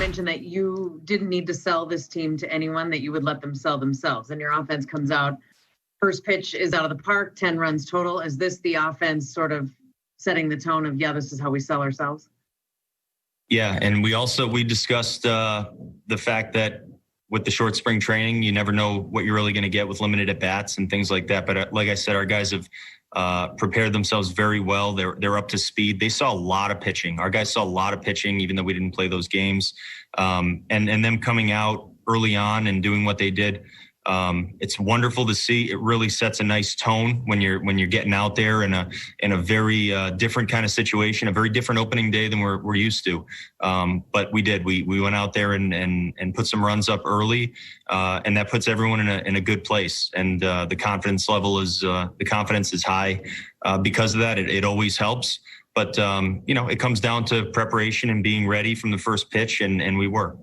mentioned that you didn't need to sell this team to anyone, that you would let them sell themselves. And your offense comes out, first pitch is out of the park, 10 runs total. Is this the offense sort of setting the tone of, yeah, this is how we sell ourselves? Yeah, and we discussed the fact that with the short spring training, you never know what you're really going to get with limited at bats and things like that. But like I said, our guys have prepared themselves very well. They're up to speed. They saw a lot of pitching. Our guys saw a lot of pitching, even though we didn't play those games. And them coming out early on and doing what they did. It's wonderful to see. It really sets a nice tone when you're getting out there in a very different kind of situation, a very different opening day than we're used to. But we did. We went out there and put some runs up early, and that puts everyone in a good place. And the confidence level is high because of that. It always helps. But it comes down to preparation and being ready from the first pitch, and we were.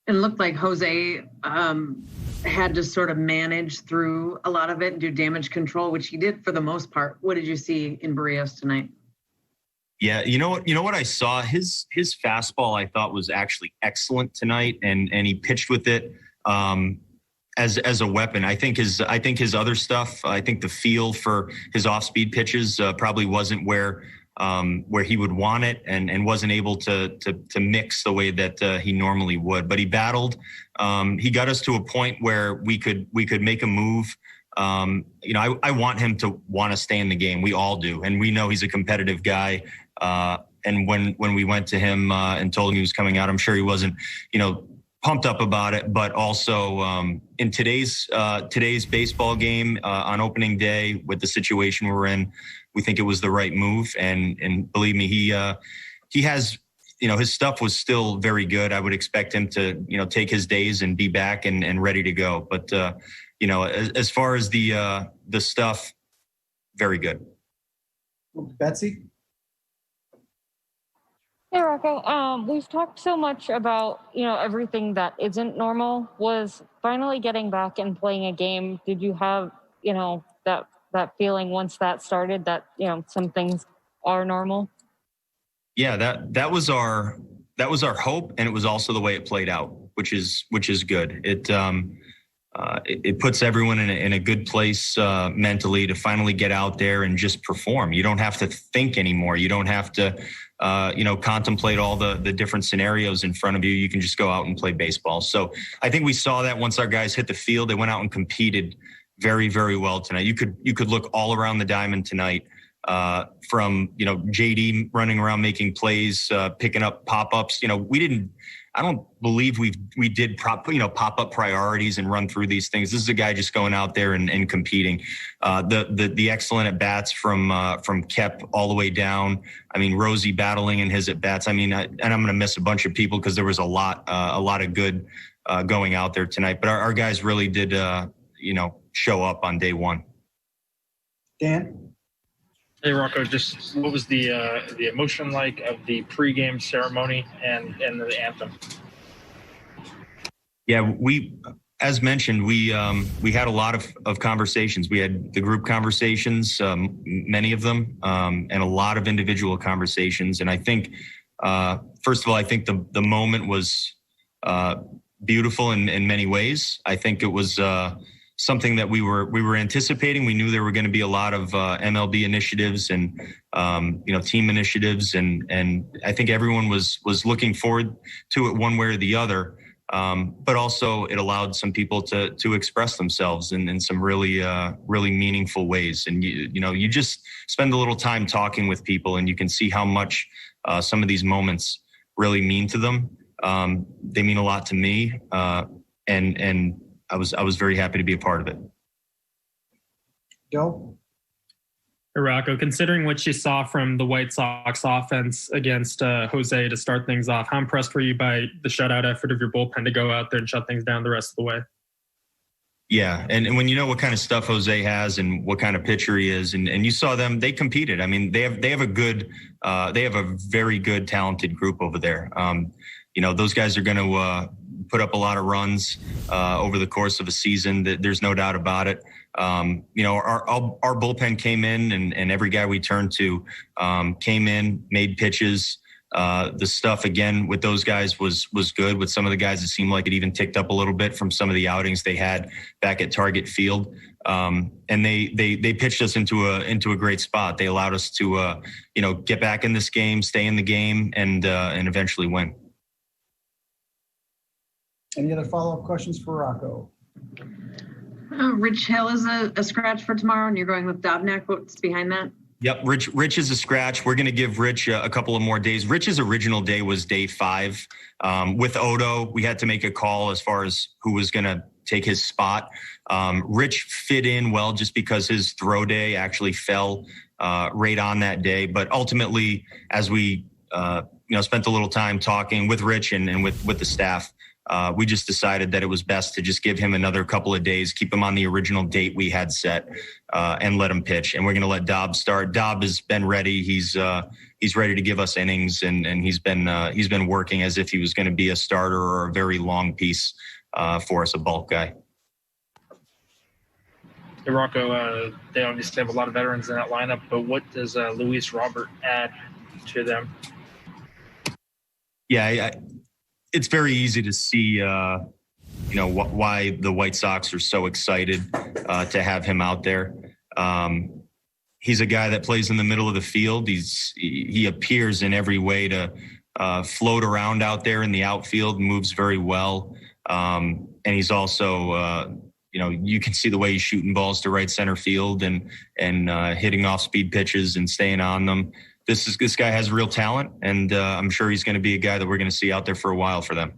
It looked like Jose had to sort of manage through a lot of it and do damage control, which he did for the most part. What did you see in Barrios tonight? Yeah, you know what I saw? His fastball I thought was actually excellent tonight, and he pitched with it as a weapon. I think his other stuff, I think the feel for his off-speed pitches probably wasn't where he would want it, and wasn't able to mix the way that he normally would. But he battled. He got us to a point where we could make a move. I want him to want to stay in the game. We all do, and we know he's a competitive guy. And when we went to him and told him he was coming out, I'm sure he wasn't, pumped up about it. But also in today's baseball game on opening day, with the situation we're in, we think it was the right move. And believe me, he has, his stuff was still very good. I would expect him to, take his days and be back and ready to go. But, as far as the stuff, very good. Betsy? Hey, Rocco. We've talked so much about, everything that isn't normal. Was finally getting back and playing a game, did you have, that feeling once that started that, some things are normal? Yeah, that was our hope, and it was also the way it played out, which is good. It puts everyone in a good place mentally to finally get out there and just perform. You don't have to think anymore. You don't have to contemplate all the different scenarios in front of you. You can just go out and play baseball. So I think we saw that once our guys hit the field. They went out and competed very, very well tonight. You could look all around the diamond tonight, from JD running around making plays, picking up pop-ups. I don't believe we did pop-up priorities and run through these things. This is a guy just going out there and competing. The excellent at bats from Kep all the way down. I mean, Rosie battling in his at bats. I mean, and I'm going to miss a bunch of people because there was a lot of good going out there tonight. But our guys really did show up on day one. Dan? Hey, Rocco, just what was the emotion like of the pregame ceremony and the anthem? Yeah, as mentioned, we had a lot of conversations. We had the group conversations, many of them, and a lot of individual conversations. And I think, first of all, I think the moment was beautiful in many ways. I think it was something that we were anticipating. We knew there were going to be a lot of MLB initiatives and team initiatives, and I think everyone was looking forward to it one way or the other. But also it allowed some people to express themselves in some really meaningful ways. And you just spend a little time talking with people, and you can see how much some of these moments really mean to them. They mean a lot to me, and I was very happy to be a part of it. Joe? Hey, Rocco, considering what you saw from the White Sox offense against Jose to start things off, how impressed were you by the shutout effort of your bullpen to go out there and shut things down the rest of the way? Yeah, and when you know what kind of stuff Jose has and what kind of pitcher he is, and you saw them, they competed. I mean, they have a very good, talented group over there. Those guys are going to put up a lot of runs over the course of a season. There's no doubt about it. Our bullpen came in, and every guy we turned to came in, made pitches, The stuff again with those guys was good. With some of the guys, it seemed like it even ticked up a little bit from some of the outings they had back at Target Field. And they pitched us into a great spot. They allowed us to get back in this game, stay in the game, and eventually win. Any other follow-up questions for Rocco? Rich Hill is a scratch for tomorrow, and you're going with Dobnak. What's behind that? Yep, Rich is a scratch. We're going to give Rich a couple of more days. Rich's original day was day 5. With Odo, we had to make a call as far as who was going to take his spot. Rich fit in well just because his throw day actually fell right on that day. But ultimately, as we spent a little time talking with Rich and with the staff, we just decided that it was best to just give him another couple of days, keep him on the original date we had set, and let him pitch. And we're going to let Dobb start. Dobb has been ready. He's ready to give us innings, and he's been working as if he was going to be a starter or a very long piece for us, a bulk guy. Hey, Rocco, they obviously have a lot of veterans in that lineup, but what does Luis Robert add to them? Yeah, it's very easy to see, why the White Sox are so excited to have him out there. He's a guy that plays in the middle of the field. He appears in every way to float around out there in the outfield, moves very well. And he's also, you can see the way he's shooting balls to right center field and hitting off speed pitches and staying on them. This guy has real talent, and I'm sure he's going to be a guy that we're going to see out there for a while for them.